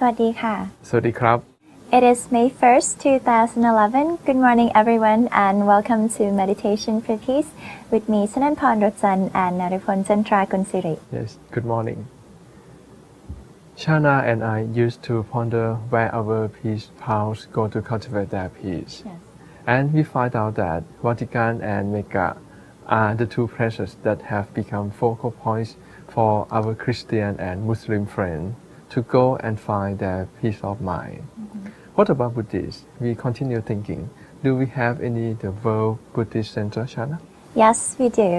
วัสดีค่ะ สวัสดีครับ It is May 1st, 2011. Good morning, everyone, and welcome to Meditation for Peace with me, Sananpan Rotsan and Naripon Centra Kunsiri. Yes, good morning. Shana and I used to ponder where our peace pals go to cultivate their peace. Yes. And we find out that Vatican and Mecca are the two places that have become focal points for our Christian and Muslim friends to go and find their peace of mind. What about Buddhists? We continue thinking, do we have any the World Buddhist Center, Shana? Yes, we do.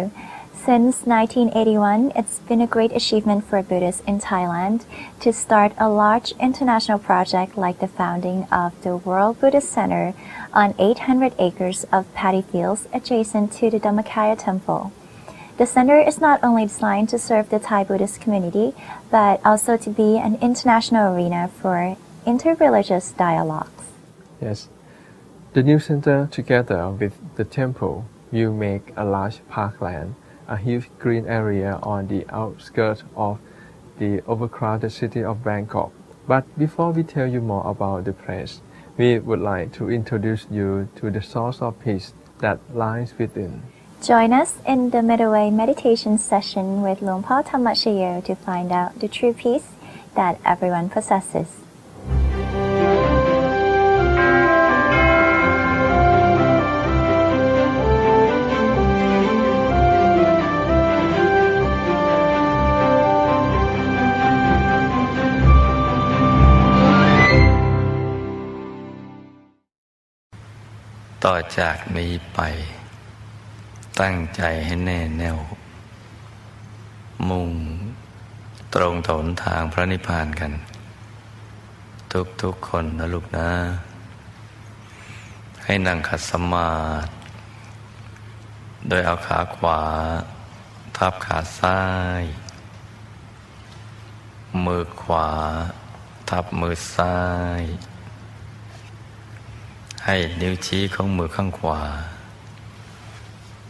Since 1981, it's been a great achievement for Buddhists in Thailand to start a large international project like the founding of the World Buddhist Center on 800 acres of paddy fields adjacent to the Dhammakaya Temple. The center is not only designed to serve the Thai Buddhist community, but also to be an international arena for interreligious dialogues. Yes. The new center, together with the temple, will make a large parkland, a huge green area on the outskirts of the overcrowded city of Bangkok. But before we tell you more about the place, we would like to introduce you to the source of peace that lies within. Join us in the Midway meditation session with Luang Por Thammachayo to find out the true peace that everyone possesses.ต่อจากนี้ไปตั้งใจให้แน่แน่วมุ่งตรงถนทางพระนิพพานกันทุกคนนะลูกนะให้นั่งขัดสมาธิโดยเอาขาขวาทับขาซ้ายมือขวาทับมือซ้ายให้นิ้วชี้ของมือข้างขวา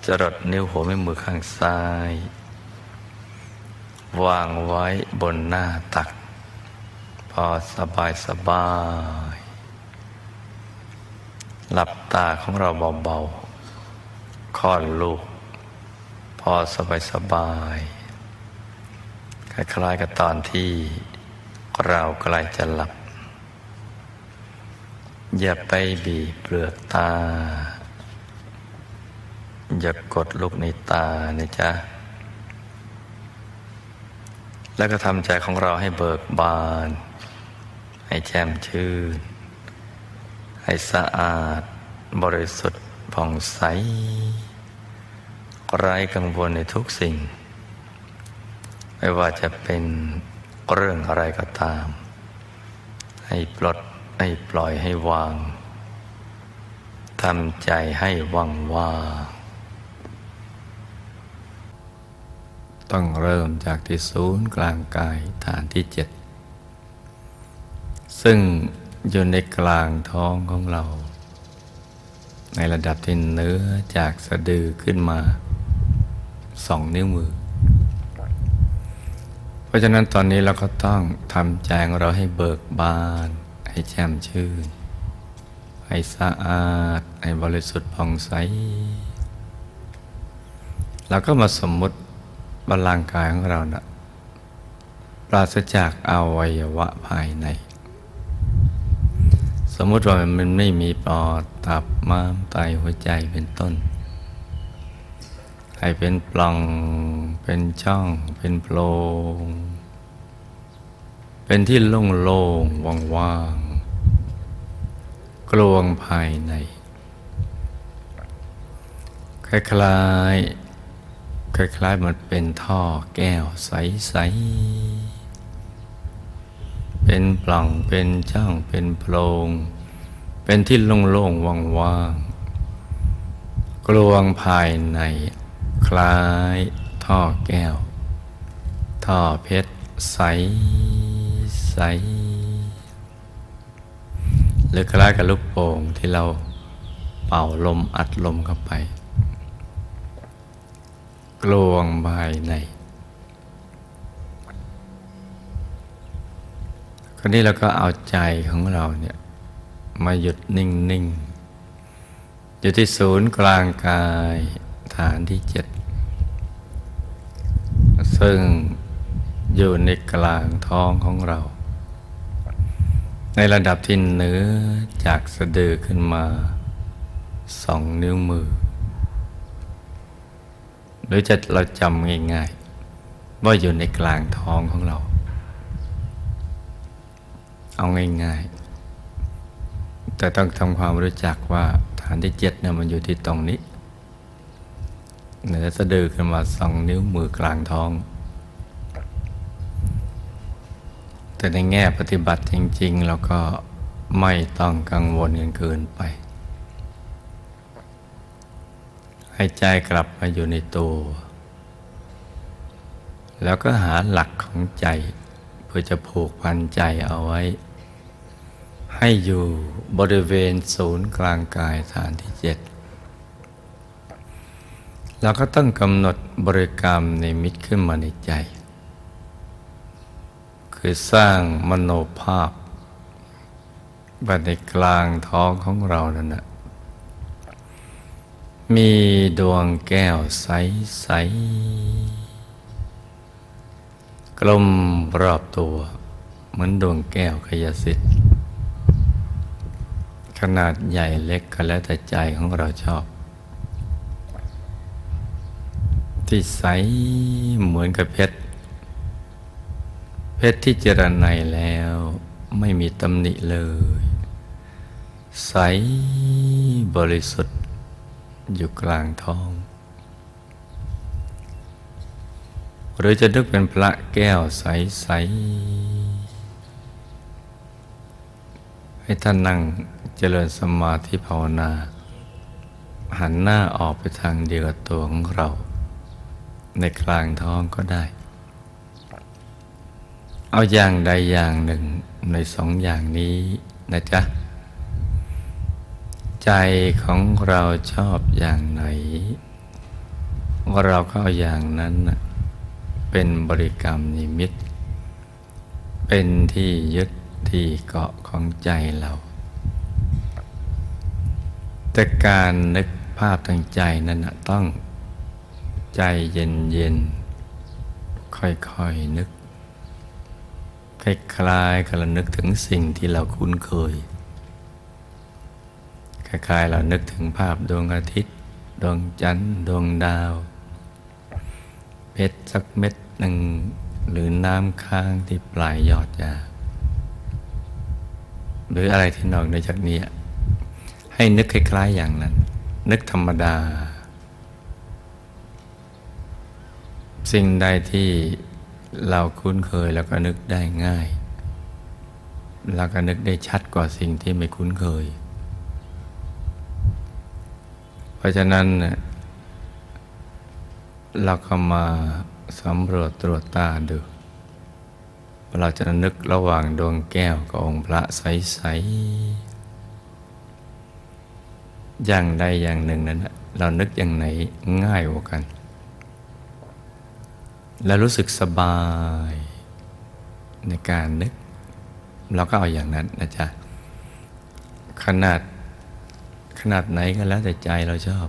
จรดนิ้วหัวแม่มือข้างซ้ายวางไว้บนหน้าตักพอสบายหลับตาของเราเบาๆคลอดลูกพอสบายคล้ายๆกับตอนที่เราใกล้จะหลับอย่าไปบีบเปลือกตาอย่ากดลูกในตานะจ๊ะแล้วก็ทำใจของเราให้เบิกบานให้แจ่มชื่นให้สะอาดบริสุทธิ์ผ่องใสไร้กังวลในทุกสิ่งไม่ว่าจะเป็นเรื่องอะไรก็ตามให้ปลดให้ปล่อยให้วางทำใจให้ว่างต้องเริ่มจากที่ศูนย์กลางกายฐานที่7ซึ่งอยู่ในกลางท้องของเราในระดับที่เหนือจากสะดือขึ้นมา2 นิ้วมือเพราะฉะนั้นตอนนี้เราก็ต้องทำใจของเราให้เบิกบานให้แจ่มชื่นให้สะอาดให้บริสุทธิ์ผ่องใสเราก็มาสมมุติว่าร่างกายของเรานะปราศจากอวัยวะภายในสมมุติว่ามันไม่มีปอดตับม้ามไตหัวใจเป็นต้นให้เป็นปล่องเป็นช่องเป็นโพรงเป็นที่โล่งๆว่างๆกลวงภายในคล้ายมันเป็นท่อแก้วใสๆเป็นปล่องเป็นช่องเป็นโพรงเป็นที่โล่งๆว่างๆกลวงภายในคล้ายท่อแก้วท่อเพชรใสหรือคล้ายกับลูกโป่งที่เราเป่าลมอัดลมเข้าไปกลวงภายใน ราวนี้เราก็เอาใจของเราเนี่ยมาหยุดนิ่งๆอยู่ที่ศูนย์กลางกายฐานที่7ซึ่งอยู่ในกลางท้องของเราในระดับที่เหนือจากสะดือขึ้นมา2 นิ้วมือหรือจะเราจำง่ายๆว่าอยู่ในกลางท้องของเราเอาง่ายๆแต่ต้องทำความรู้จักว่าฐานที่7เนี่ยมันอยู่ที่ตรงนี้เหนือสะดือขึ้นมา2 นิ้วมือกลางท้องแต่ในแง่ปฏิบัติจริงๆเราก็ไม่ต้องกังวลเกินไปให้ใจกลับมาอยู่ในตัวแล้วก็หาหลักของใจเพื่อจะผูกพันใจเอาไว้ให้อยู่บริเวณศูนย์กลางกายฐานที่7เราก็ต้องกำหนดบริกรรมนิมิตขึ้นมาในใจคือสร้างมโนภาพบัดในกลางท้องของเรานั่นนะมีดวงแก้วใสๆกลมรอบตัวเหมือนดวงแก้วขยสิทธิ์ขนาดใหญ่เล็กก็แล้วแต่ใจของเราชอบที่ใสเหมือนกับเพชรที่เจรไนแล้วไม่มีตำหนิเลยใสบริสุทธิ์อยู่กลางท้องหรือจะนึกเป็นพระแก้วใสๆให้ท่านนั่งเจริญสมาธิภาวนาหันหน้าออกไปทางเดียวกับตัวของเราในกลางท้องก็ได้เอาอย่างใดอย่างหนึ่งใน2 อย่างนี้นะจ๊ะใจของเราชอบอย่างไหนเราก็เอาอย่างนั้นเป็นบริกรรมนิมิตเป็นที่ยึดที่เกาะของใจเราแต่การนึกภาพทางใจนั้นต้องใจเย็นๆค่อยๆนึกคล้ายๆกับเรานึกถึงสิ่งที่เราคุ้นเคยคล้ายๆเรานึกถึงภาพดวงอาทิตย์ดวงจันทร์ดวงดาวเพชรสักเม็ดหนึ่งหรือน้ำค้างที่ปลายยอดยาหรืออะไรที่นอกเหนือจากนี้ให้นึกคล้ายๆอย่างนั้นนึกธรรมดาสิ่งใดที่เราคุ้นเคยแล้วก็นึกได้ง่ายแล้วก็นึกได้ชัดกว่าสิ่งที่ไม่คุ้นเคยเพราะฉะนั้นเราก็มาสำรวจตรวจตาดูเราจะนึกระหว่างดวงแก้วกับองค์พระใสๆอย่างใดอย่างหนึ่งนั้นเรานึกอย่างไหนง่ายกว่ากันแล้วรู้สึกสบายในการนึกเราก็เอาอย่างนั้นนะจ๊ะขนาดไหนก็แล้วแต่ใจเราชอบ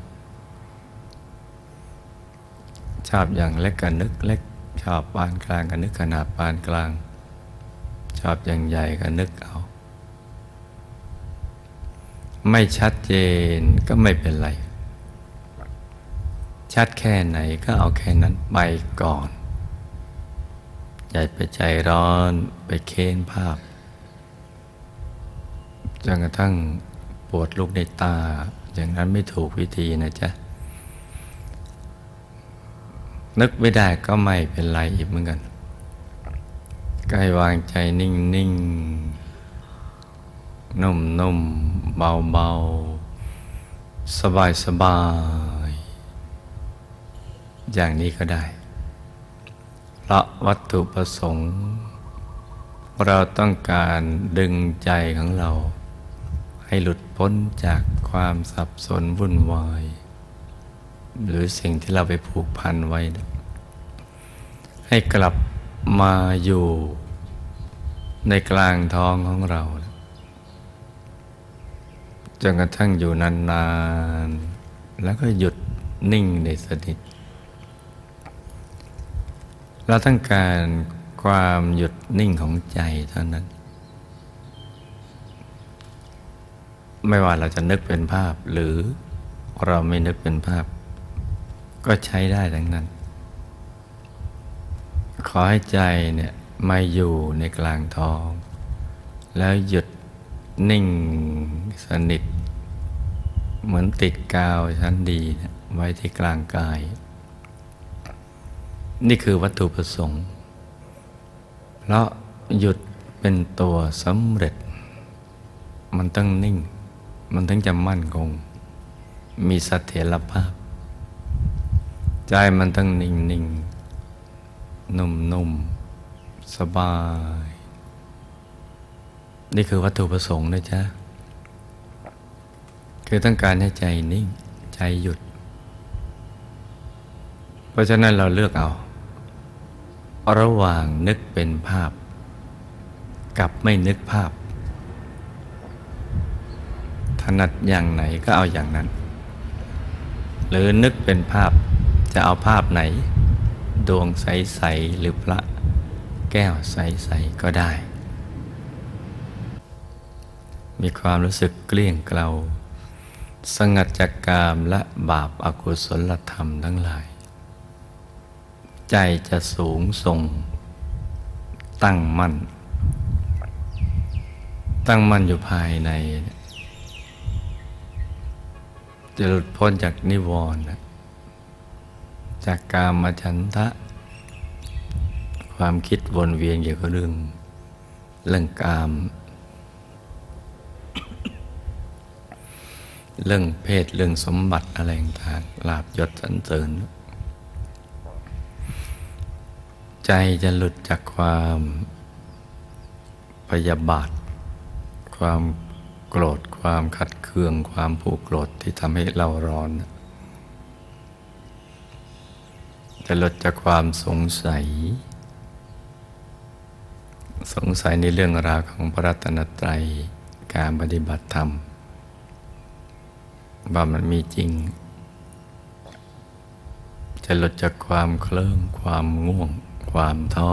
อย่างเล็กก็นึกเล็กชอบปานกลางก็นึกขนาดปานกลางชอบอย่างใหญ่ก็นึกเอาไม่ชัดเจนก็ไม่เป็นไรชัดแค่ไหนก็เอาแค่นั้นไปก่อนอย่าไปใจร้อนไปเค้นภาพจนกระทั่งปวดลูกในตาอย่างนั้นไม่ถูกวิธีนะจ๊ะนึกไม่ได้ก็ไม่เป็นไรอีกเหมือนกันใกล้วางใจนิ่งๆนุ่มๆเบาๆสบายๆอย่างนี้ก็ได้เพราะวัตถุประสงค์เราต้องการดึงใจของเราให้หลุดพ้นจากความสับสนวุ่นวายหรือสิ่งที่เราไปผูกพันไว้ให้กลับมาอยู่ ในกลางท้องของเราจนกระทั่งอยู่นานๆแล้วก็หยุดนิ่งในสนิทเราต้องการความหยุดนิ่งของใจเท่านั้นไม่ว่าเราจะนึกเป็นภาพหรือเราไม่นึกเป็นภาพก็ใช้ได้ทั้งนั้นขอให้ใจเนี่ยมาอยู่ในกลางท้องแล้วหยุดนิ่งสนิทเหมือนติดกาวชั้นดีไว้ที่กลางกายนี่คือวัตถุประสงค์เพราะหยุดเป็นตัวสำเร็จมันต้องนิ่งมันถึงจะมั่นคงมีเสถียรภาพใจมันต้องนิ่งนิ่งนุ่มๆสบายนี่คือวัตถุประสงค์นะจ๊ะคือต้องการให้ใจนิ่งใจหยุดเพราะฉะนั้นเราเลือกเอาระหว่างนึกเป็นภาพกับไม่นึกภาพถนัดอย่างไหนก็เอาอย่างนั้นหรือนึกเป็นภาพจะเอาภาพไหนดวงใสๆหรือพระแก้วใสๆก็ได้มีความรู้สึกเกลี้ยงเกลาสงัดจากกามและบาปอกุศลธรรมทั้งหลายใจจะสูงส่งตั้งมั่นอยู่ภายในจะหลุดพ้นจากนิวรณ์จากกามฉันทะความคิดวนเวียนเกี่ยวกับเรื่องกามเรื่องเพศเรื่องสมบัติอะไรต่างๆลาภยศสรรเสริญใจจะหลุดจากความพยาบาทความโกรธความขัดเคืองความผูกโกรธที่ทำให้เราร้อนจะหลุดจากความสงสัยในเรื่องราวของพระรัตนตรัยการปฏิบัติธรรมว่ามันมีจริงจะหลุดจากความเคลิ้มความง่วงความท้อ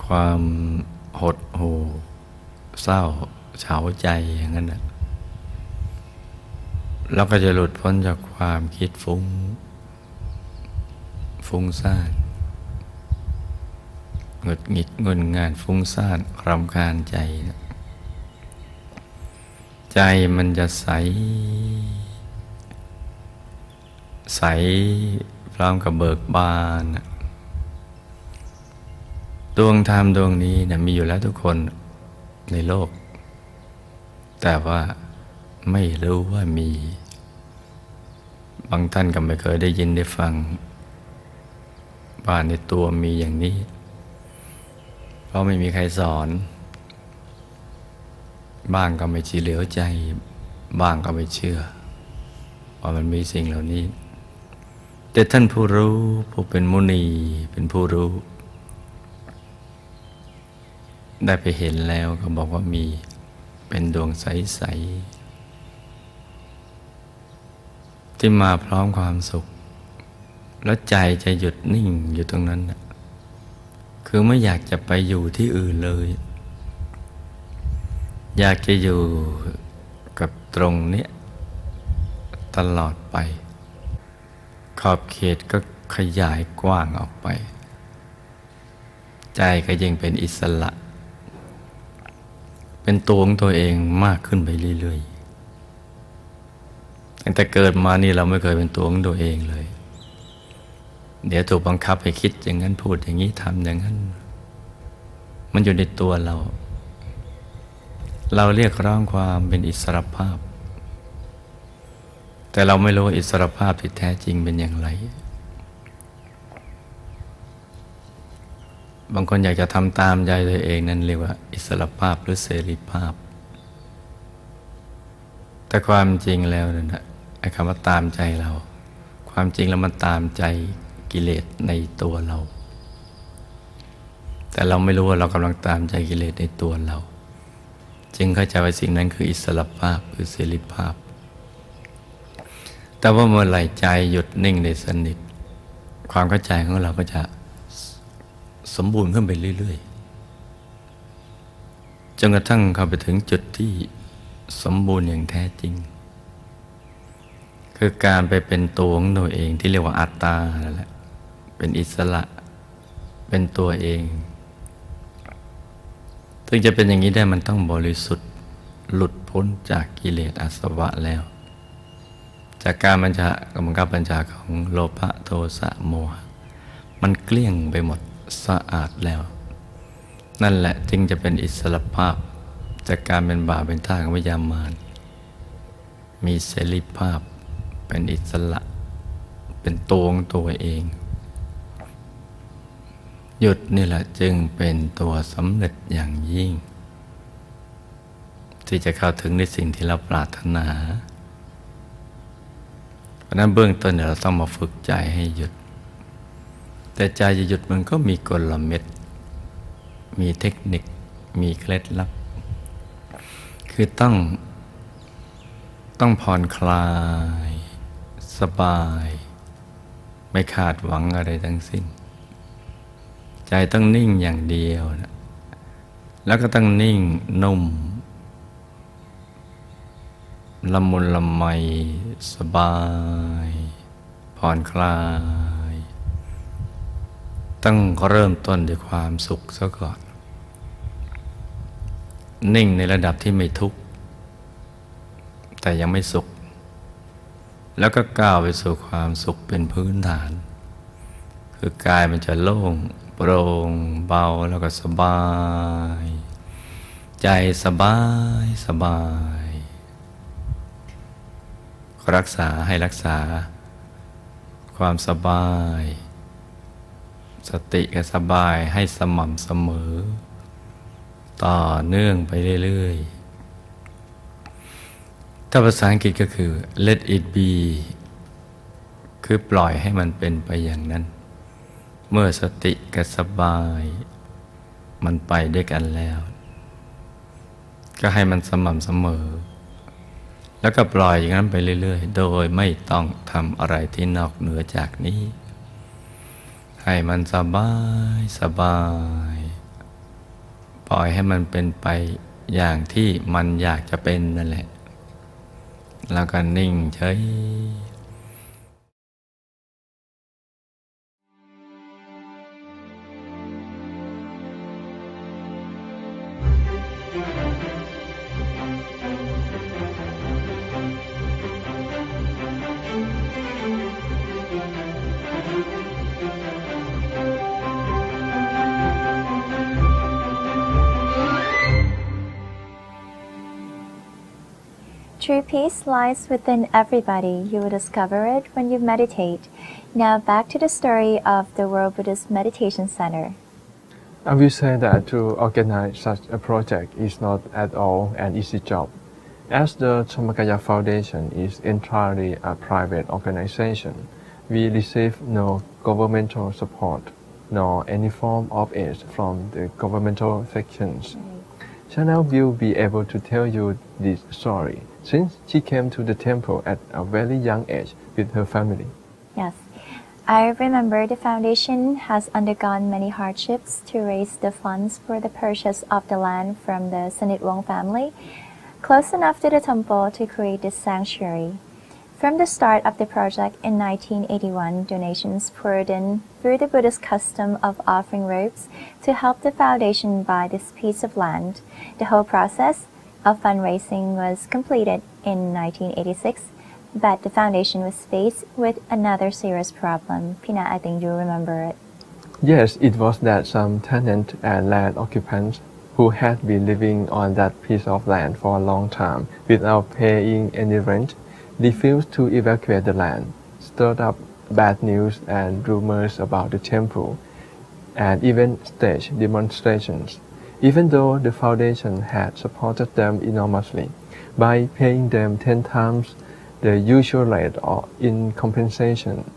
ความหดหู่เศร้าเฉาใจอย่างนั้นนะเราก็จะหลุดพ้นจากความคิดฟุ้งซ่านหงุดหงิดงุนง่านฟุ้งซ่านรำคาญใจใจมันจะใสพร้อมกับเบิกบานดวงธรรมดวงนี้เนี่ยมีอยู่แล้วทุกคนในโลกแต่ว่าไม่รู้ว่ามีบางท่านก็ไม่เคยได้ยินได้ฟังว่าในตัวมีอย่างนี้เพราะไม่มีใครสอนบ้างก็ไม่ชี้เหลียวใจบ้างก็ไม่เชื่อว่ามันมีสิ่งเหล่านี้แต่ท่านผู้รู้ผู้เป็นมุนีเป็นผู้รู้ได้ไปเห็นแล้วก็บอกว่ามีเป็นดวงใสๆที่มาพร้อมความสุขแล้วใจจะหยุดนิ่งอยู่ตรงนั้นคือไม่อยากจะไปอยู่ที่อื่นเลยอยากจะอยู่กับตรงนี้ตลอดไปขอบเขตก็ขยายกว้างออกไปใจก็ยิ่งเป็นอิสระเป็นตัวของตัวเองมากขึ้นไปเรื่อยๆตั้งแต่เกิดมานี่เราไม่เคยเป็นตัวของตัวเองเลยเดี๋ยวถูกบังคับให้คิดอย่างนั้นพูดอย่างนี้ทำอย่างนั้นมันอยู่ในตัวเราเรียกร้องความเป็นอิสรภาพแต่เราไม่รู้ว่าอิสรภาพที่แท้จริงเป็นอย่างไรบางคนอยากจะทำตามใจตัวเองนั่นเรียกว่าอิสรภาพหรือเสรีภาพแต่ความจริงแล้วนะไอ้คำว่าตามใจเราความจริงแล้วมันตามใจกิเลสในตัวเราแต่ แต่เราไม่รู้ว่าเรากำลังตามใจกิเลสในตัวเราจึงเข้าใจว่าสิ่งนั้นคืออิสรภาพคือเสรีภาพแต่ว่าเมื่อไหร่ใจหยุดนิ่งได้สนิทความเข้าใจของเราก็จะสมบูรณ์ขึ้นไปเรื่อยๆจนกระทั่งเข้าไปถึงจุดที่สมบูรณ์อย่างแท้จริงคือการไปเป็นตัวของตัวเองที่เรียกว่าอัตตานั่นแหละเป็นอิสระเป็นตัวเองถึงจะเป็นอย่างนี้ได้มันต้องบริสุทธิ์หลุดพ้นจากกิเลสอาสวะแล้วจากการบังคับบัญชาของโลภะโทสะโมหะมันเกลี้ยงไปหมดสะอาดแล้วนั่นแหละจึงจะเป็นอิสรภาพจากการเป็นบ่าวเป็นทาสของวิญญาณมารมีเสรีภาพเป็นอิสระเป็นตัวของตัวเองหยุดนี่แหละจึงเป็นตัวสำเร็จอย่างยิ่งที่จะเข้าถึงในสิ่งที่เราปรารถนาเพราะนั้นเบื้องต้นเราต้องมาฝึกใจให้หยุดแต่ใจจะหยุดมันก็มีกลเม็ดมีเทคนิคมีเคล็ดลับคือต้องผ่อนคลายสบายไม่คาดหวังอะไรทั้งสิ้นใจต้องนิ่งอย่างเดียวนะแล้วก็ต้องนิ่งนุ่มละมุนละไมสบายผ่อนคลายต้องเริ่มต้นด้วยความสุขซะก่อนนิ่งในระดับที่ไม่ทุกข์แต่ยังไม่สุขแล้วก็ก้าวไปสู่ความสุขเป็นพื้นฐานคือกายมันจะโล่งโปร่งเบาแล้วก็สบายใจสบายรักษาความสบายสติก็สบายให้สม่ำเสมอต่อเนื่องไปเรื่อยๆถ้าภาษาอังกฤษก็คือ let it be คือปล่อยให้มันเป็นไปอย่างนั้นเมื่อสติกับสบายมันไปด้วยกันแล้วก็ให้มันสม่ำเสมอแล้วก็ปล่อยอย่างนั้นไปเรื่อยๆโดยไม่ต้องทำอะไรที่นอกเหนือจากนี้ให้มันสบายปล่อยให้มันเป็นไปอย่างที่มันอยากจะเป็นนั่นแหละแล้วก็นิ่งเฉยTrue peace lies within everybody. You will discover it when you meditate. Now back to the story of the World Buddhist Meditation Center. I will say that to organize such a project is not at all an easy job, as the Dhammakaya Foundation is entirely a private organization. We receive no governmental support, nor any form of aid from the governmental sections. Chanel will be able to tell you this story, since she came to the temple at a very young age with her family. Yes. I remember the foundation has undergone many hardships to raise the funds for the purchase of the land from the Sanitwong family, close enough to the temple to create this sanctuary. From the start of the project in 1981, donations poured in through the Buddhist custom of offering robes to help the foundation buy this piece of land. The whole process of fundraising was completed in 1986, but the foundation was faced with another serious problem. Pina, I think you remember it. Yes, it was that some tenant and land occupants who had been living on that piece of land for a long time without paying any rent refused to evacuate the land, stirred up bad news and rumors about the temple, and even staged demonstrations, even though the foundation had supported them enormously by paying them 10 times the usual rate in compensation,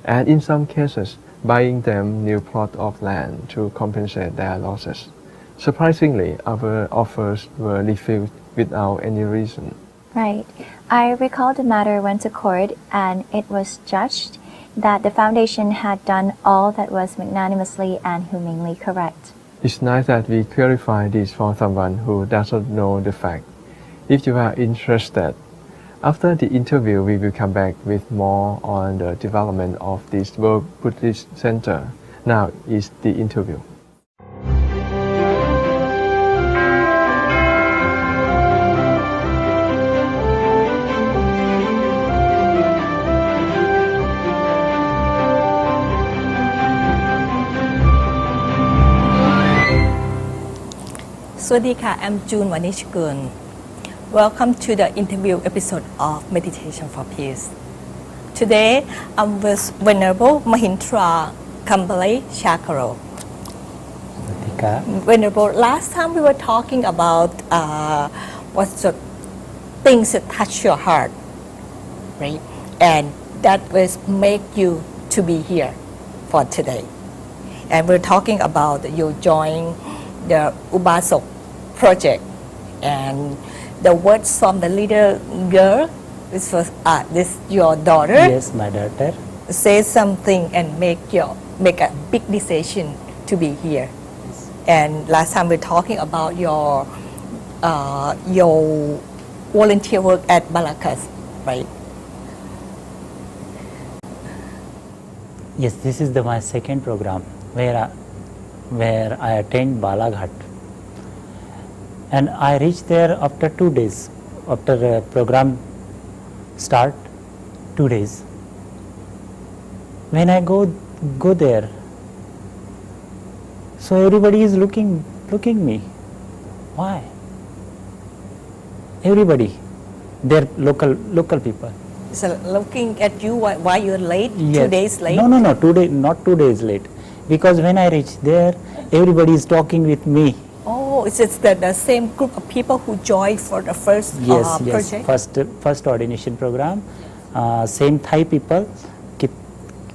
and in some cases buying them new plot of land to compensate their losses. Surprisingly, our offers were refused without any reason. Right. I recall the matter went to court and it was judged that the foundation had done all that was magnanimously and humanely correct. It's nice that we clarify this for someone who doesn't know the fact. If you are interested, after the interview we will come back with more on the development of this World Buddhist Center. Now is the interview. สวัสดีค่ะ I'm June Vanishgun. Welcome to the interview episode of Meditation for Peace. Today I'm with Venerable Mahintra Kambale Chakaro. Venerable, last time we were talking about what's the things that touch your heart, right? And that was make you to be here for today. And we're talking about you joining the Ubasok project, and the words from the little girl, this was this your daughter. Yes, my daughter. Say something and make a big decision to be here. Yes. And last time we were talking about your volunteer work at Balakas, right? Yes, this is my second program where I attend Balaghat. And I reached there after 2 days. After the program start, 2 days. When I go there, so everybody is looking me. Why? Everybody, they're local people. So looking at you, why you're late? Yes. 2 days late? No, not 2 days late. Because when I reached there, everybody is talking with me. Oh, it's the same group of people who joined for the first project? First ordination program. Same Thai people,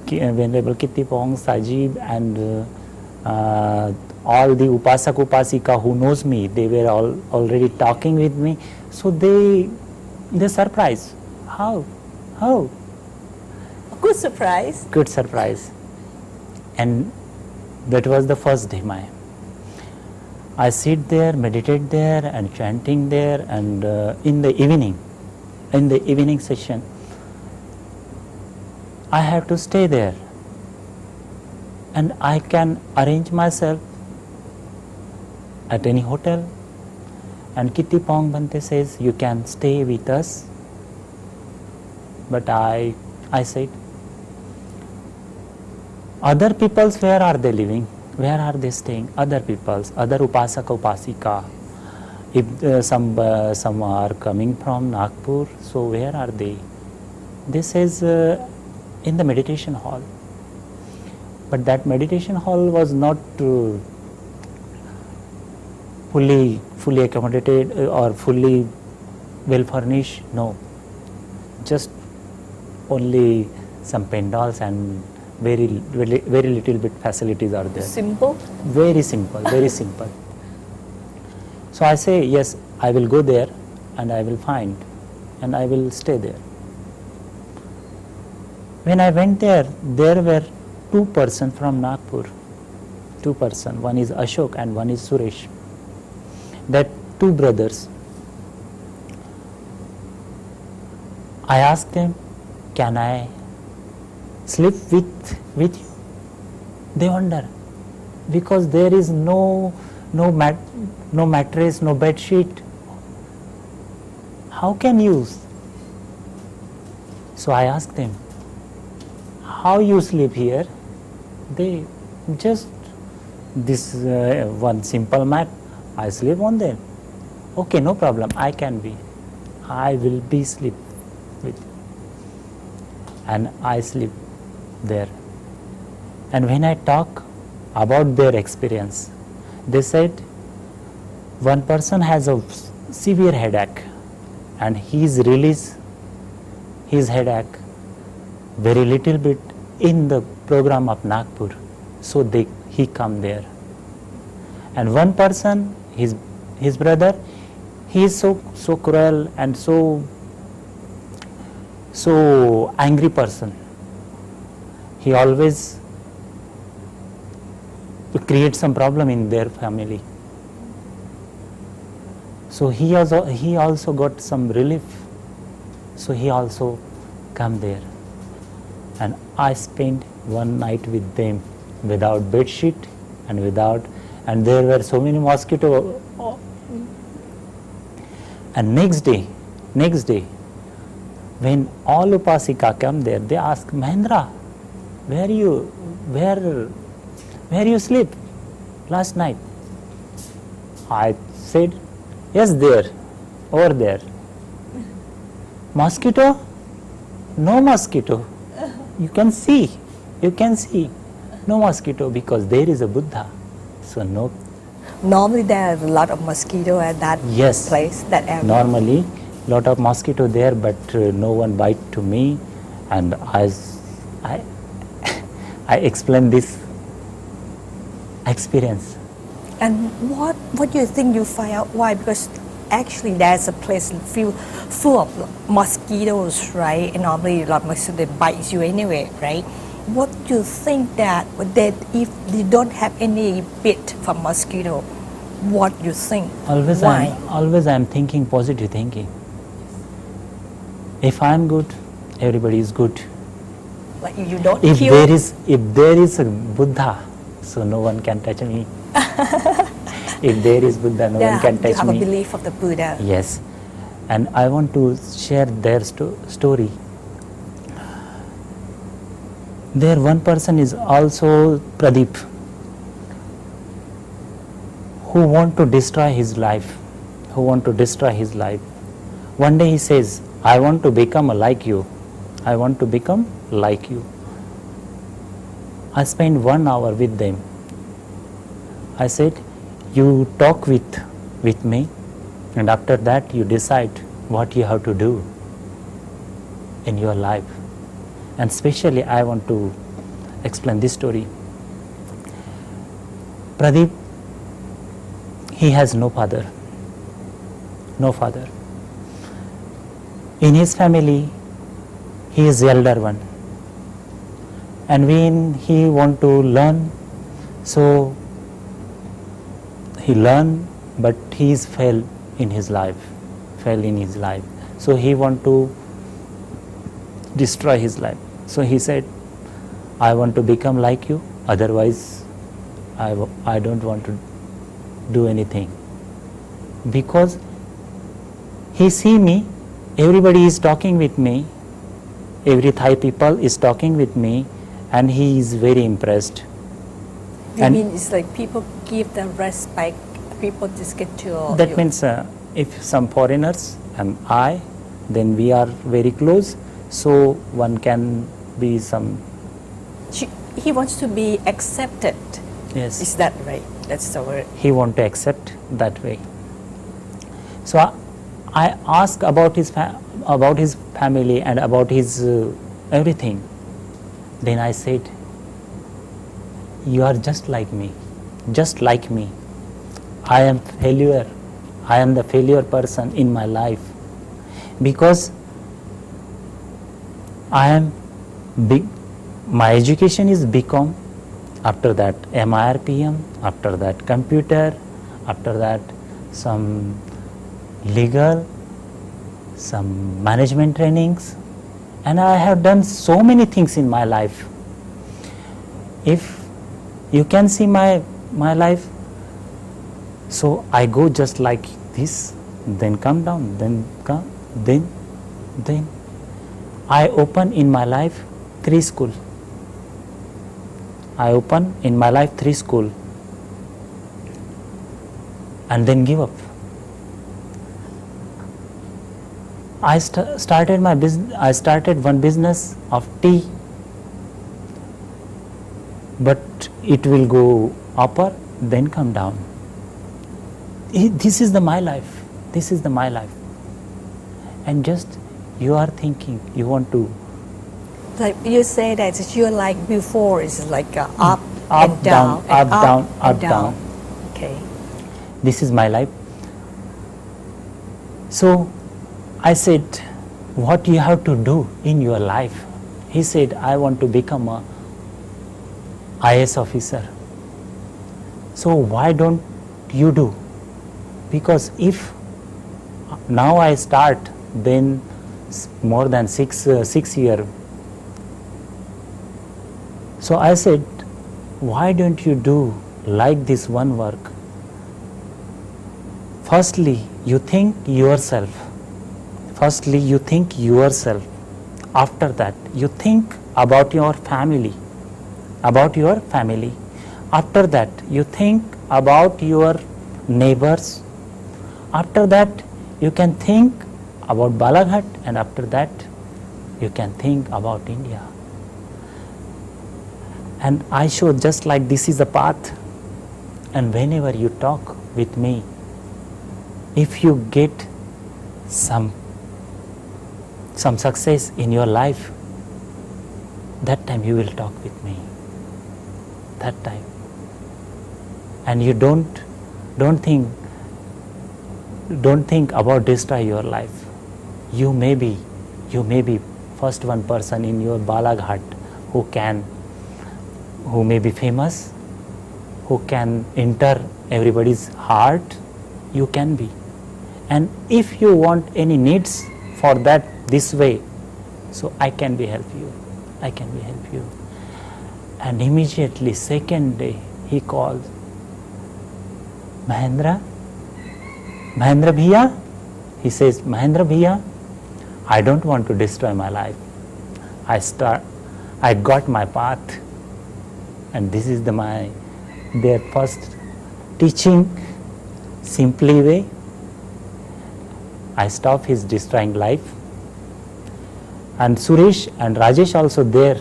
Venerable Kittipong, Sajib, and all the Upasak Upasika who knows me, they were all already talking with me. So they surprised. How? Good surprise. Good surprise. And that was the first day. I sit there, meditate there, and chanting there, and in the evening session, I have to stay there, and I can arrange myself at any hotel. And Kittipong Bante says, you can stay with us. But I said, other peoples, where are they living? Where are they staying? Other peoples, other Upasaka Upasika. If some are coming from Nagpur, so where are they? This is in the meditation hall. But that meditation hall was not fully accommodated or fully well furnished. No, just only some pandals and very little bit facilities are there. Simple? Very simple, very simple. So I say, yes, I will go there and I will find and I will stay there. When I went there were 2 persons from Nagpur. 2 persons, one is Ashok and one is Suresh. That 2 brothers. I asked them, can I sleep with you? They wonder, because there is no mattress, no bed sheet. How can you? So I asked them, how you sleep here? They just this one simple mat. I sleep on them. Okay, no problem. I will be sleep with you. And I sleep there. And when I talk about their experience, they said one person has a severe headache and he's released his headache very little bit in the program of Nagpur. So he come there. And one person, his brother, he is so cruel and so angry person. He always creates some problem in their family. So he also got some relief. So he also come there. And I spent one night with them without bed sheet and there were so many mosquitoes. And next day, when all Upasika come there, they ask, Mahendra, where you sleep last night? I said, yes, there, over there. Mosquito? No mosquito. You can see, no mosquito because there is a Buddha. So no. Normally there are a lot of mosquito at that Yes. place, that area. Normally, lot of mosquito there, but no one bite to me, and I explain this experience. And what do you think you find out why? Because actually there's a place full of mosquitoes, right? And normally a lot of mosquitoes, they bite you anyway, right? What do you think that if you don't have any bit from mosquito, what you think? Always I am thinking positive thinking. If I am good, everybody is good. Like you don't If kill. there is a Buddha, so no one can touch me. If there is Buddha, no one can you touch have me. a belief of the Buddha. Yes, and I want to share their story. There one person is also Pradeep, who want to destroy his life. One day he says, I want to become like you. I want to become like you. I spent 1 hour with them. I said, you talk with me, and after that you decide what you have to do in your life. And especially I want to explain this story. Pradeep, he has no father. In his family, he is the elder one. And when he want to learn, so he learn, but he is fell in his life. So he want to destroy his life. So he said, I want to become like you, otherwise I don't want to do anything. Because he see me, everybody is talking with me, every Thai people is talking with me, and he is very impressed. You mean it's like people give the respect, people just get to... That means if some foreigners and I, then we are very close, so one can be some... He wants to be accepted. Yes. Is that right? That's the word. He want to accept that way. So I asked about his family and about his everything. Then I said, you are just like me. I am failure. I am the failure person in my life, because I am big. My education is BCom, after that MIRPM, after that computer, after that some legal, some management trainings, and I have done so many things in my life. If you can see my life, so I go just like this, then come down, then come, then I open in my life 3 schools. I open in my life 3 schools and then give up. I started my business. I started one business of tea, but it will go upper, then come down. This is my life. And just you are thinking you want to Like you say that it's your like before is like up, Up, and down, down, and up, down, and up, down. Okay. This is my life. So I said, what you have to do in your life? He said, I want to become a IS officer. So why don't you do? Because if now I start, then more than 6 years. So I said, why don't you do like this one work? Firstly, you think yourself. Firstly, you think yourself. After that, you think about your family. About your family. After that, you think about your neighbors. After that, you can think about Balaghat, and after that, you can think about India. And I show just like this is a path. And whenever you talk with me, if you get some success in your life, that time you will talk with me. That time. And you don't think about destroy your life. You may be first one person in your Balaghat who may be famous, who can enter everybody's heart. You can be. And if you want any needs for that this way, so I can be help you. I can be help you. And immediately second day he called, Mahendra Bhaiya. He says, Mahendra Bhaiya, I don't want to destroy my life. I got my path, and this is their first teaching, simply way. I stop his destroying life. And Suresh and Rajesh also there,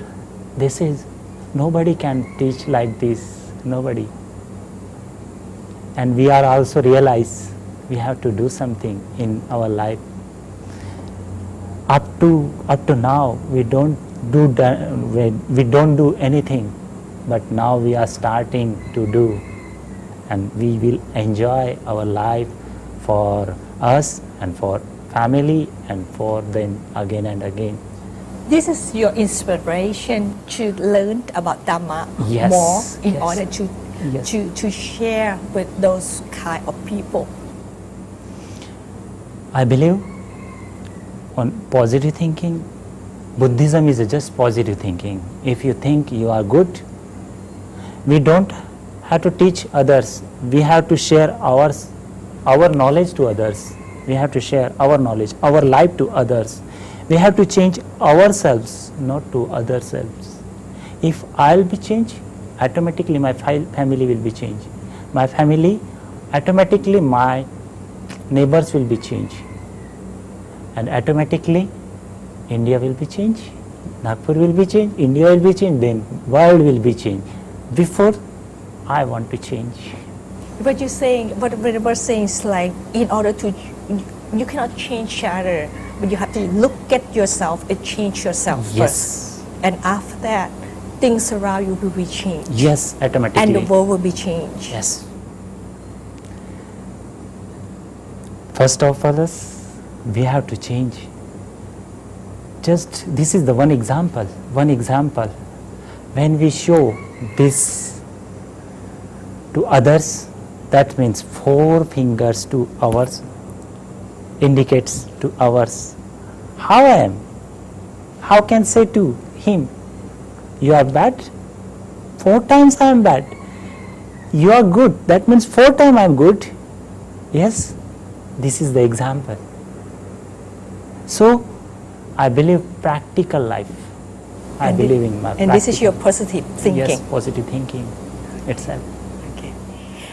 they says, nobody can teach like this, nobody. And we are also realize we have to do something in our life. Up to now, we don't do anything, but now we are starting to do, and we will enjoy our life for us and for family and for them again and again. This is your inspiration to learn about Dhamma Yes, more in yes. order to Yes. to share with those kind of people. I believe on positive thinking. Buddhism is just positive thinking. If you think you are good, we don't have to teach others. We have to share our knowledge to others. We have to share our knowledge, our life to others. We have to change ourselves, not to other selves. If I'll be changed, automatically my family will be changed. My family, automatically my neighbors will be changed. And automatically India will be changed, Nagpur will be changed, India will be changed, then world will be changed. Before I want to change. What you're saying, what we're saying is like, in order to, you cannot change other, but you have to look at yourself and change yourself Yes. first. And after that, things around you will be changed. Yes, automatically. And the world will be changed. Yes. First of all, we have to change. Just this is the one example. When we show this to others, that means 4 fingers to ours, indicates to ours. How I am? How can say to him, you are bad? 4 times I am bad. You are good. That means 4 times I am good. Yes, this is the example. So, I believe practical life. I believe in my And this is your positive thinking. Yes, positive thinking itself. Okay.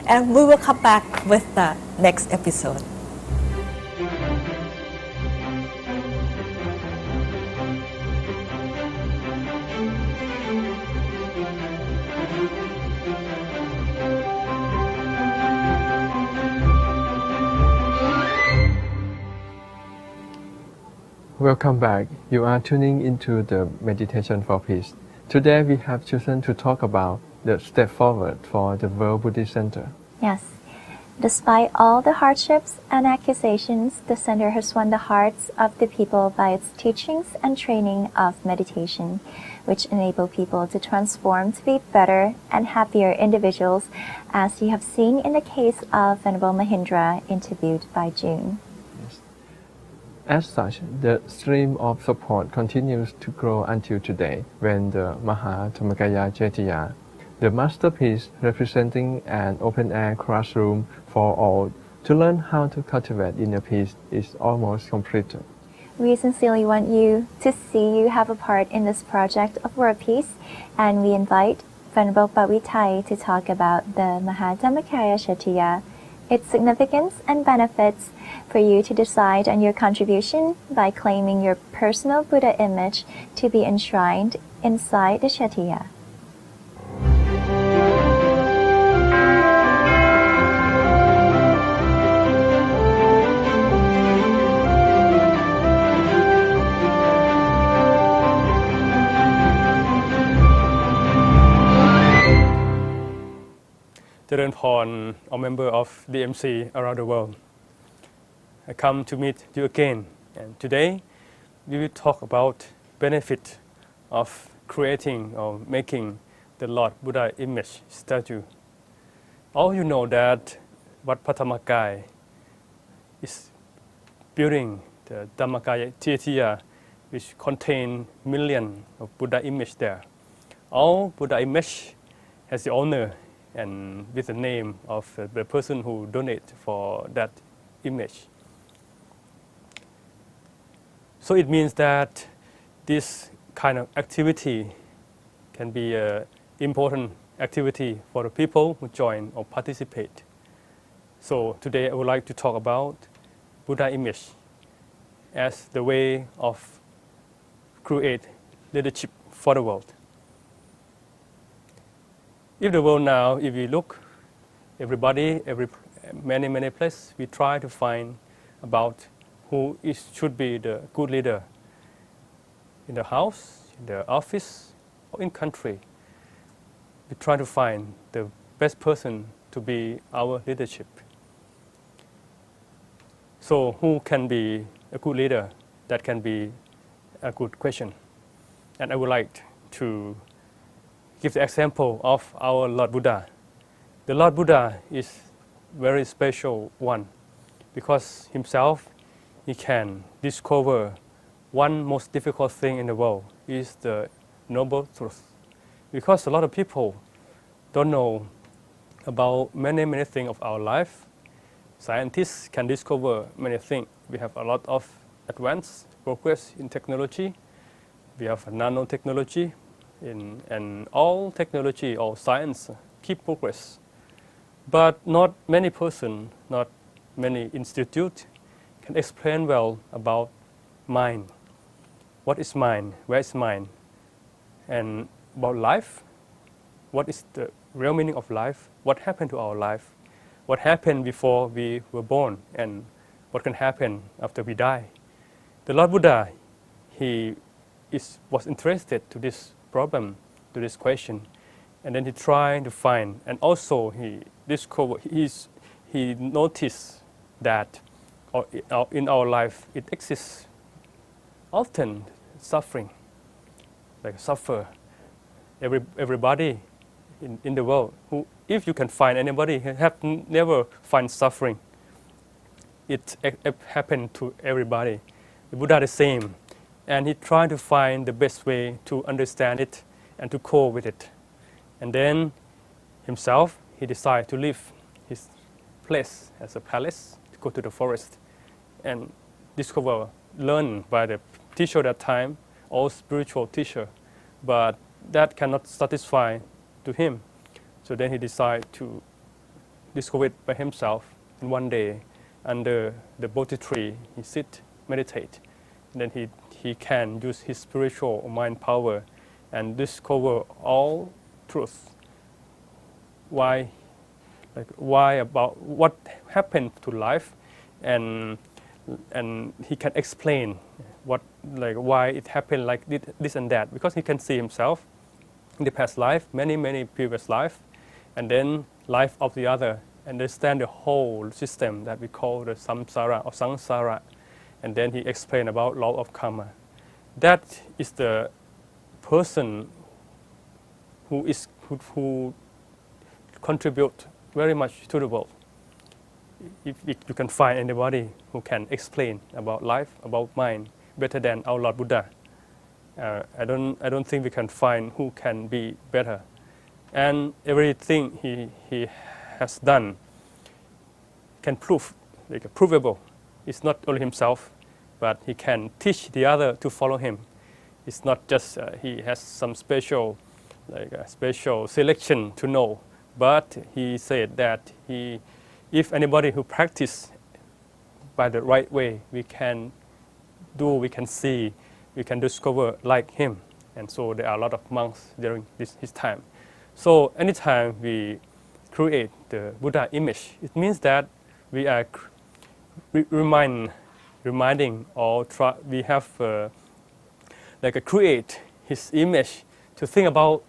And we will come back with the next episode. Welcome back. You are tuning into the Meditation for Peace. Today we have chosen to talk about the step forward for the World Buddhist Center. Yes. Despite all the hardships and accusations, the center has won the hearts of the people by its teachings and training of meditation, which enable people to transform to be better and happier individuals, as you have seen in the case of Venerable Mahindra interviewed by June. As such, the stream of support continues to grow until today, when the Maha Dhammakaya Cetiya, the masterpiece representing an open-air classroom for all to learn how to cultivate inner peace, is almost completed. We sincerely want you to see you have a part in this project of world peace, and we invite Venerable Pavitai to talk about the Maha Dhammakaya Cetiya, its significance and benefits, for you to decide on your contribution by claiming your personal Buddha image to be enshrined inside the Cetiya. Jaren Porn, a member of DMC around the world. I come to meet you again, and today we will talk about benefit of creating or making the Lord Buddha image statue. All you know that Wat Pathamakai is building the Dhammakaya Cetiya, which contain millions of Buddha image there. All Buddha image has the owner and with the name of the person who donate for that image. So it means that this kind of activity can be an important activity for the people who join or participate. So today I would like to talk about Buddha image as the way of create leadership for the world. If the world now, if we look, everybody, many places, we try to find about who should be the good leader in the house, in the office, or in country. We try to find the best person to be our leadership. So who can be a good leader? That can be a good question. And I would like to give the example of our Lord Buddha. The Lord Buddha is very special one because himself, he can discover one most difficult thing in the world is the noble truth. Because a lot of people don't know about many things of our life. Scientists can discover many things. We have a lot of advanced progress in technology. We have nanotechnology, and all technology, all science keep progress. But not many person, not many institute can explain well about mind. What is mind? Where is mind? And about life, what is the real meaning of life? What happened to our life? What happened before we were born? And what can happen after we die? The Lord Buddha, he was interested to this problem, to this question, and then he tried to find, and also he discovered, he noticed that in our life it exists often suffering, like suffer. Everybody in the world, who, if you can find anybody who have never find suffering, it happened to everybody. The Buddha the same. And he tried to find the best way to understand it and to cope with it. And then himself, he decided to leave his place as a palace, to go to the forest and discover, learn by the teacher at that time, or spiritual teacher. But that cannot satisfy to him. So then he decided to discover it by himself. And one day, under the Bodhi tree, he sit, meditate. And then he can use his spiritual mind power and discover all truth. Why about what happened to life, and and he can explain what, like, why it happened like this and that, because he can see himself in the past life, many previous life, and then life of the other, understand the whole system that we call the samsara or sangsara, and then he explained about law of karma. That is the person who contribute very much to the world. If you can find anybody who can explain about life, about mind better than our Lord Buddha, I don't think we can find who can be better. And everything he has done can prove, like, provable. It's not only himself, but he can teach the other to follow him. It's not just he has some special, like a special selection to know, but he said that if anybody who practice by the right way, we can do, we can see, we can discover like him. And so there are a lot of monks during his time. So anytime we create the Buddha image, it means that we are reminding or we have like a create his image to think about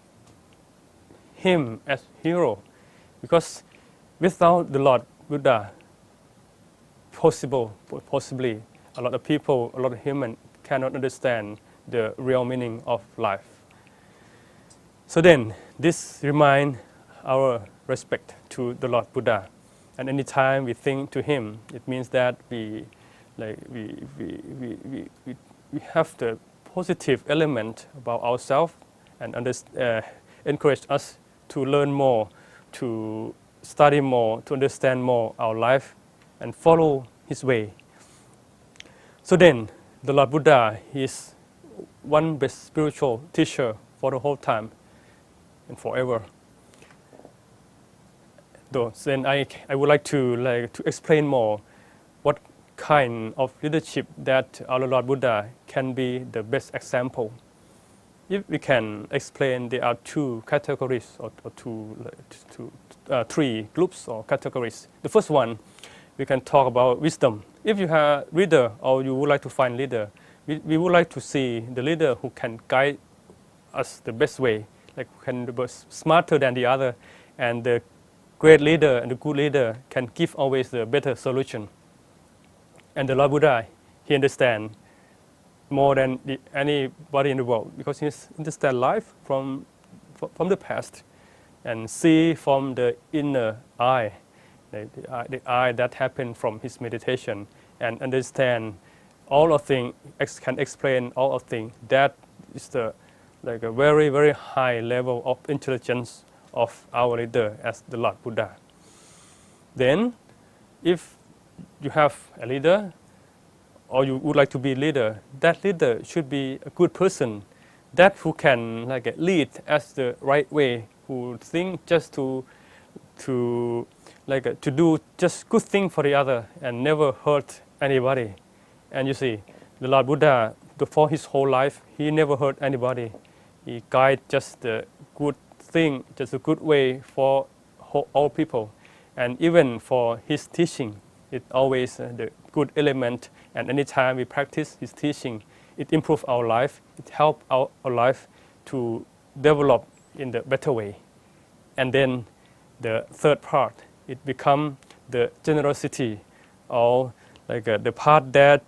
him as hero, because without the Lord Buddha, possibly a lot of people, a lot of humans cannot understand the real meaning of life. So then, this reminds our respect to the Lord Buddha, and anytime we think to him, it means that we have the positive element about ourselves, and encourage us to learn more, to study more, to understand more our life, and follow his way. So then, the Lord Buddha is one best spiritual teacher for the whole time and forever. Then I would like to explain more what kind of leadership that our Lord Buddha can be the best example. If we can explain, there are two categories or three groups or categories. The first one, we can talk about wisdom. If you have leader or you would like to find leader, we would like to see the leader who can guide us the best way, like who can be smarter than the other, and the great leader and the good leader can give always the better solution. And the Lord Buddha, he understands more than anybody in the world, because he understands life from the past and see from the inner eye, the eye that happened from his meditation, and understand all of things, can explain all of things. That is a very, very high level of intelligence of our leader as the Lord Buddha. Then, if you have a leader, or you would like to be a leader, that leader should be a good person, that who can lead as the right way, who think just to do just good thing for the other and never hurt anybody. And you see, the Lord Buddha, for his whole life, he never hurt anybody. He guide just the good thing, just a good way for all people. And even for his teaching, it's always the good element. And anytime we practice his teaching, it improves our life. It helps our life to develop in the better way. And then the third part, it becomes the generosity, or the part that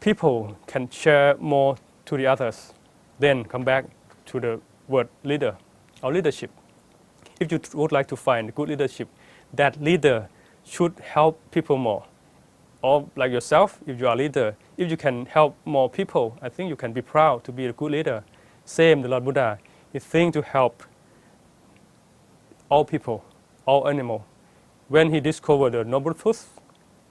people can share more to the others. Then come back to the word leader or leadership. If you would like to find good leadership, that leader should help people more. Or like yourself, if you are a leader, if you can help more people, I think you can be proud to be a good leader. Same, the Lord Buddha, he thinks to help all people, all animals. When he discovered the noble truth,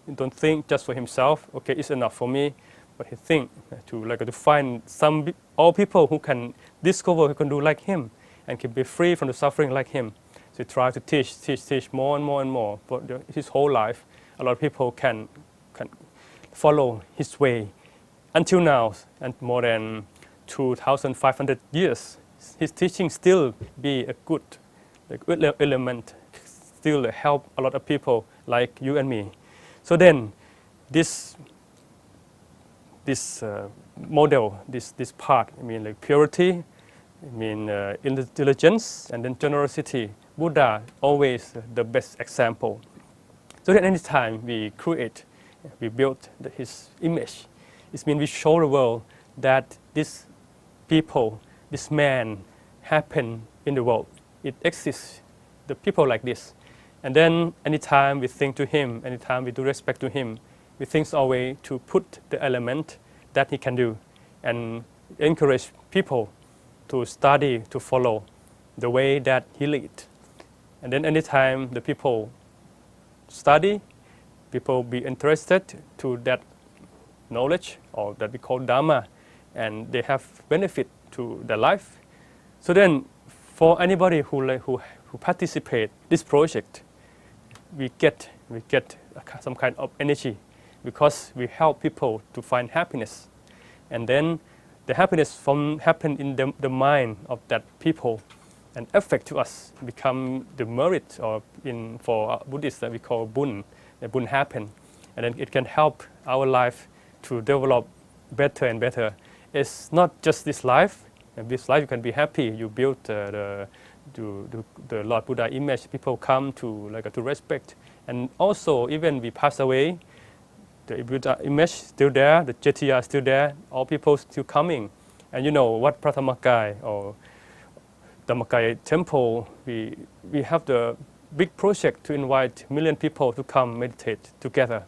he don't think just for himself, okay, it's enough for me, but he think to find all people who can discover, who can do like him, and can be free from the suffering like him. So he try to teach more and more and more. For his whole life, a lot of people can follow his way. Until now, and more than 2,500 years, his teaching still be a good element, still help a lot of people like you and me. So then this model, this part, I mean like purity, I mean intelligence, and then generosity. Buddha always the best example. So that any time we create, we build his image, it means we show the world that this people, this man happen in the world. It exists, the people like this. And then anytime we think to him, anytime we do respect to him, we think always to put the element that he can do and encourage people to study, to follow the way that he lead. And then anytime the people study, people be interested to that knowledge or that we call Dharma, and they have benefit to their life. So then for anybody who participate this project, we get some kind of energy because we help people to find happiness. And then the happiness happen in the mind of that people and affect to us, become the merit, or for Buddhists that we call Bun, the Bun happen. And then it can help our life to develop better and better. It's not just this life. In this life you can be happy. You build the Lord Buddha image. People come to respect. And also, even we pass away, the Buddha image still there, the Jetiya still there, all people still coming. And you know what Pratamakai or Dhammakai temple, we have the big project to invite million people to come meditate together,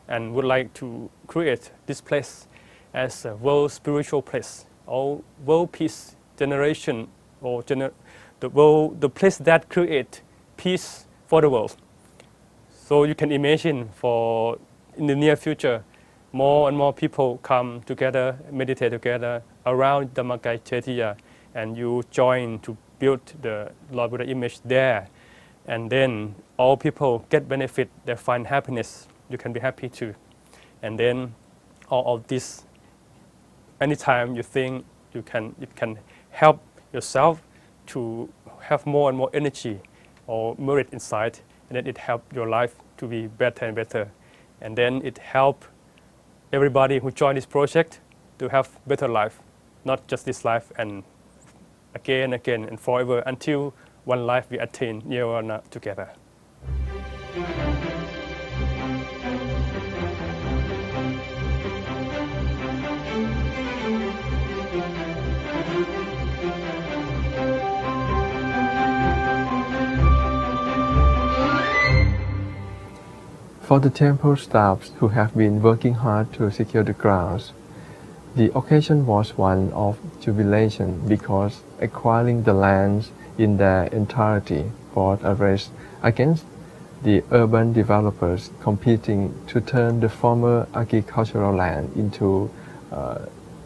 and would like to create this place as a world spiritual place, or world peace generation, or the place that create peace for the world. So you can imagine for in the near future, more and more people come together, meditate together around Dhammakai Jetiya, and you join to build the Lord Buddha image there. And then all people get benefit, they find happiness. You can be happy too. And then all of this, anytime you think it can help yourself to have more and more energy or merit inside, and then it helps your life to be better and better. And then it helps everybody who join this project to have better life, not just this life, and again and forever, until one life we attain nirvana together. For the temple staffs who have been working hard to secure the grounds, the occasion was one of jubilation because acquiring the lands in their entirety brought a race against the urban developers competing to turn the former agricultural land into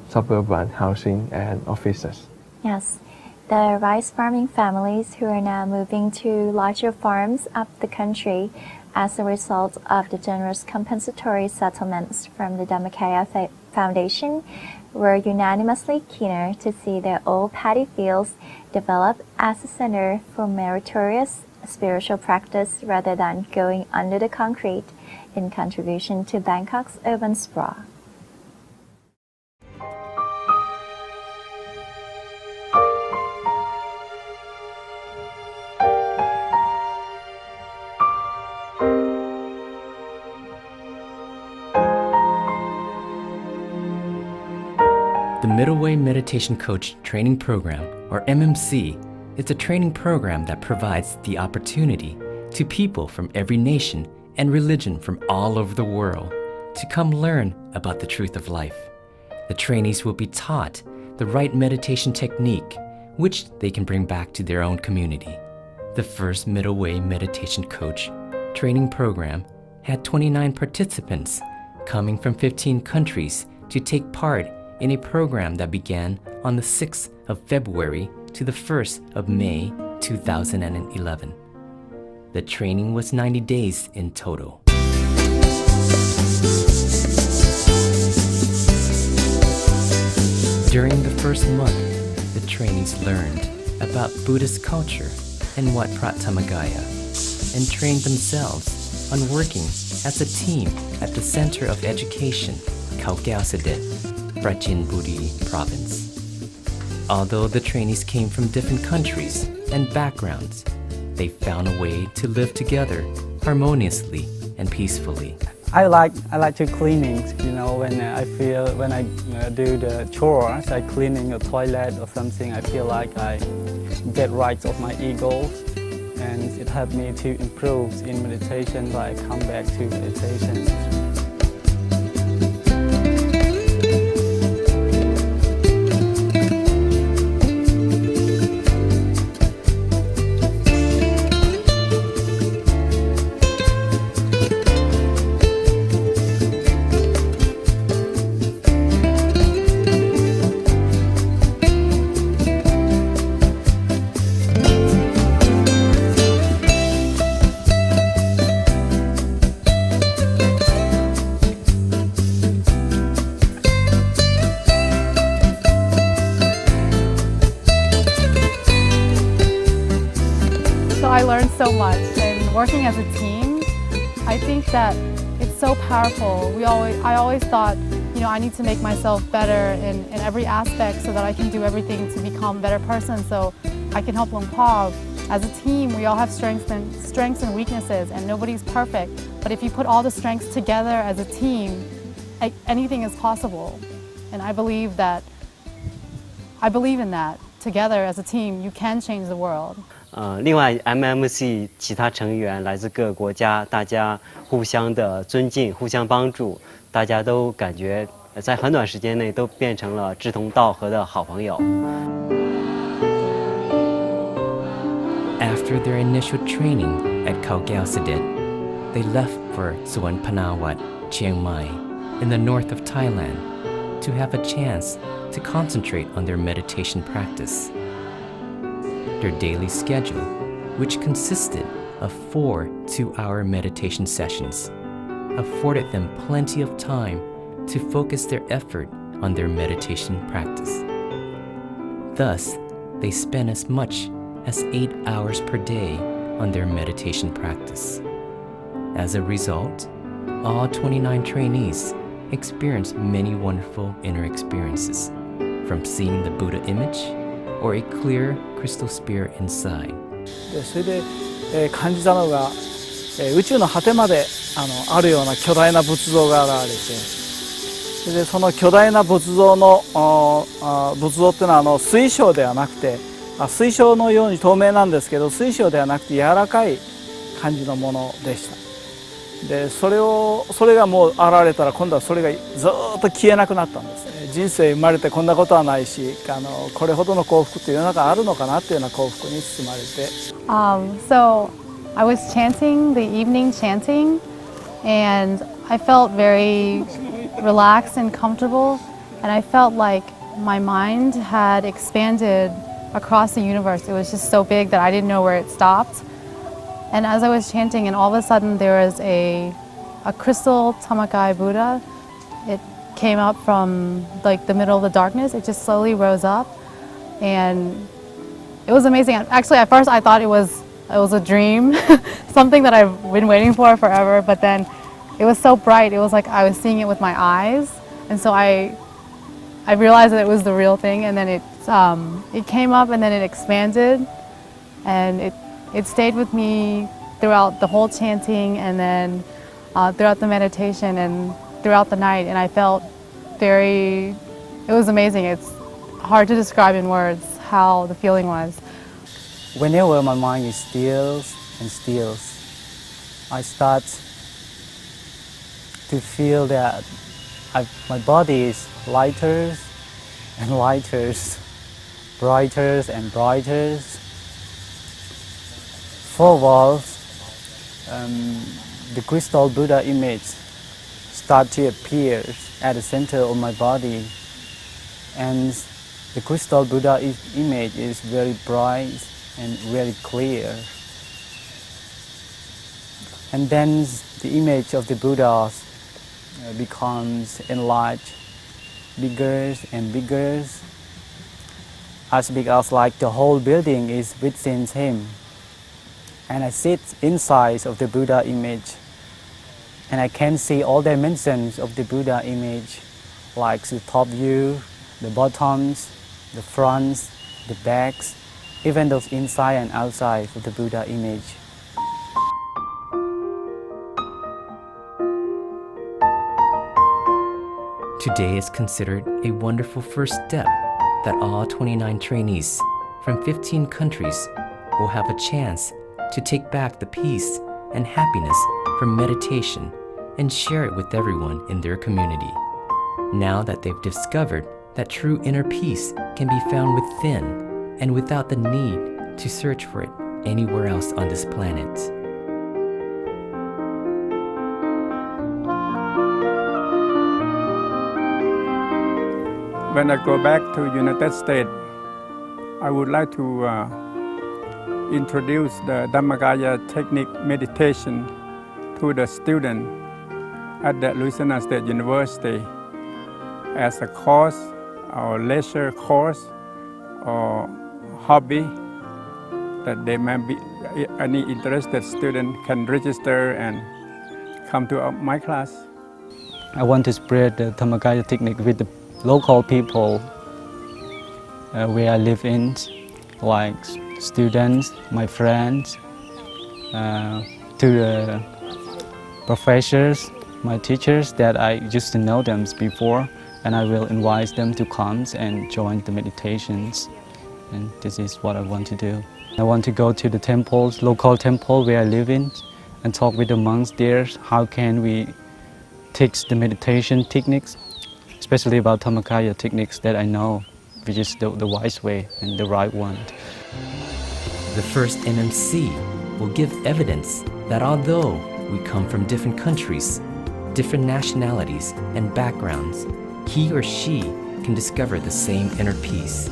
suburban housing and offices. Yes, the rice farming families who are now moving to larger farms up the country as a result of the generous compensatory settlements from the Dhammakaya Foundation were unanimously keener to see their old paddy fields develop as a center for meritorious spiritual practice rather than going under the concrete in contribution to Bangkok's urban sprawl. The Middle Way Meditation Coach Training Program, or MMC, is a training program that provides the opportunity to people from every nation and religion from all over the world to come learn about the truth of life. The trainees will be taught the right meditation technique, which they can bring back to their own community. The first Middle Way Meditation Coach Training Program had 29 participants coming from 15 countries to take part in a program that began on the 6th of February to the 1st of May 2011. The training was 90 days in total. During the first month, the trainees learned about Buddhist culture and what Pratamaggaya, and trained themselves on working as a team at the Center of Education, Khao Kyao Sadet, Prachin Buri Province. Although the trainees came from different countries and backgrounds, they found a way to live together harmoniously and peacefully. I like to cleaning. You know, when I do the chores, I cleaning a toilet or something. I feel like I get rid of my ego, and it helped me to improve in meditation. So I come back to meditation. So I learned so much, and working as a team, I think that it's so powerful. I always thought, you know, I need to make myself better in every aspect so that I can do everything to become a better person, so I can help Luang Por. As a team, we all have strengths and weaknesses, and nobody's perfect. But if you put all the strengths together as a team, anything is possible. And I believe in that. Together as a team, you can change the world. 另外 MMC 其他成员来自各个国家，大家互相的尊敬，互相帮助，大家都感觉在很短时间内都变成了志同道合的好朋友。After their initial training at Khao Kyao Sadet, they left for Suan Panawat, Chiang Mai, in the north of Thailand, to have a chance to concentrate on their meditation practice. Their daily schedule, which consisted of 4 two-hour meditation sessions, afforded them plenty of time to focus their effort on their meditation practice. Thus, they spent as much as 8 hours per day on their meditation practice. As a result, all 29 trainees experienced many wonderful inner experiences, from seeing the Buddha image or a clear crystal sphere inside. それで、感じたのが、宇宙の果てまであるような巨大な仏像が現れて、それでその巨大な仏像っていうのは水晶ではなくて、水晶のように透明なんですけど、水晶ではなくて柔らかい感じのものでした。でそれがもう現れたら、今度はそれがずっと消えなくなったんです。人生生まれてこんなことはないし、これほどの幸福っていうのがあるのかなっていうような幸福に包まれて。So I was chanting the evening chanting, and I felt very relaxed and comfortable, and I felt like my mind had expanded across the universe. It was just so big that I didn't know where it stopped. And as I was chanting, and all of a sudden there was a crystal Tamakai Buddha. It came up from like the middle of the darkness. It just slowly rose up, and it was amazing. Actually, at first I thought it was a dream, something that I've been waiting for forever. But then it was so bright. It was like I was seeing it with my eyes, and so I realized that it was the real thing. And then it came up, and then it expanded, and it stayed with me throughout the whole chanting, and then throughout the meditation, and throughout the night. And I felt it was amazing. It's hard to describe in words how the feeling was. Whenever my mind is still and still, I start to feel that my body is lighter and lighter, brighter and brighter. 4 walls, the crystal Buddha image start to appear at the center of my body, and the crystal Buddha image is very bright and very clear. And then the image of the Buddha becomes enlarged, bigger and bigger, as big as like the whole building is within him. And I sit inside of the Buddha image and I can see all dimensions of the Buddha image, like the top view, the bottoms, the fronts, the backs, even those inside and outside of the Buddha image. Today is considered a wonderful first step that all 29 trainees from 15 countries will have a chance to take back the peace and happiness from meditation and share it with everyone in their community. Now that they've discovered that true inner peace can be found within and without the need to search for it anywhere else on this planet. When I go back to United States, I would like to introduce the Dhammakaya technique meditation to the student at the Louisiana State University as a course or leisure course or hobby that they may be, any interested student can register and come to my class. I want to spread the Dhammakaya technique with the local people where I live in, like students, my friends, to the professors, my teachers that I used to know them before, and I will invite them to come and join the meditations. And this is what I want to do. I want to go to the temples, local temple where I live in, and talk with the monks there. How can we teach the meditation techniques, especially about Dhammakaya techniques that I know, which is the wise way and the right one. The first MMC will give evidence that although we come from different countries, different nationalities and backgrounds, he or she can discover the same inner peace.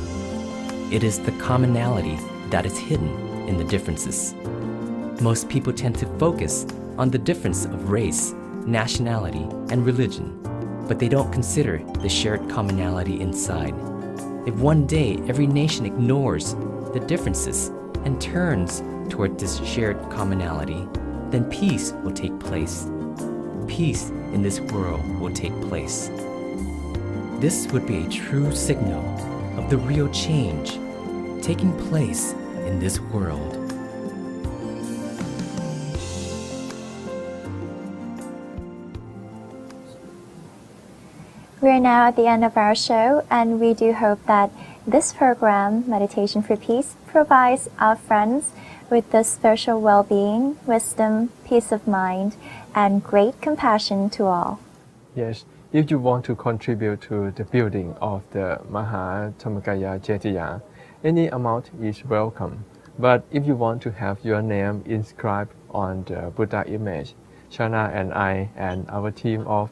It is the commonality that is hidden in the differences. Most people tend to focus on the difference of race, nationality, and religion, but they don't consider the shared commonality inside. If one day every nation ignores the differences and turns toward this shared commonality, then peace will take place. Peace in this world will take place. This would be a true signal of the real change taking place in this world. We're now at the end of our show, and we do hope that this program, Meditation for Peace, provides our friends with the spiritual well-being, wisdom, peace of mind, and great compassion to all. Yes, if you want to contribute to the building of the Maha Dhammakaya Jetiya, any amount is welcome. But if you want to have your name inscribed on the Buddha image, Shana and I and our team of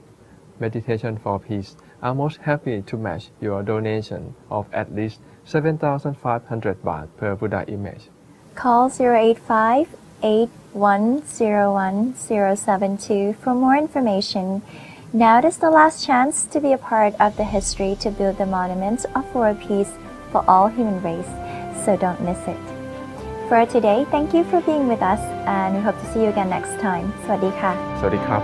Meditation for Peace are most happy to match your donation of at least 7,500 baht per Buddha image. Call 085-8101-072 for more information. Now is the last chance to be a part of the history to build the monument of world peace for all human race, so don't miss it. For today, thank you for being with us, and we hope to see you again next time. สวัสดีค่ะ สวัสดีครับ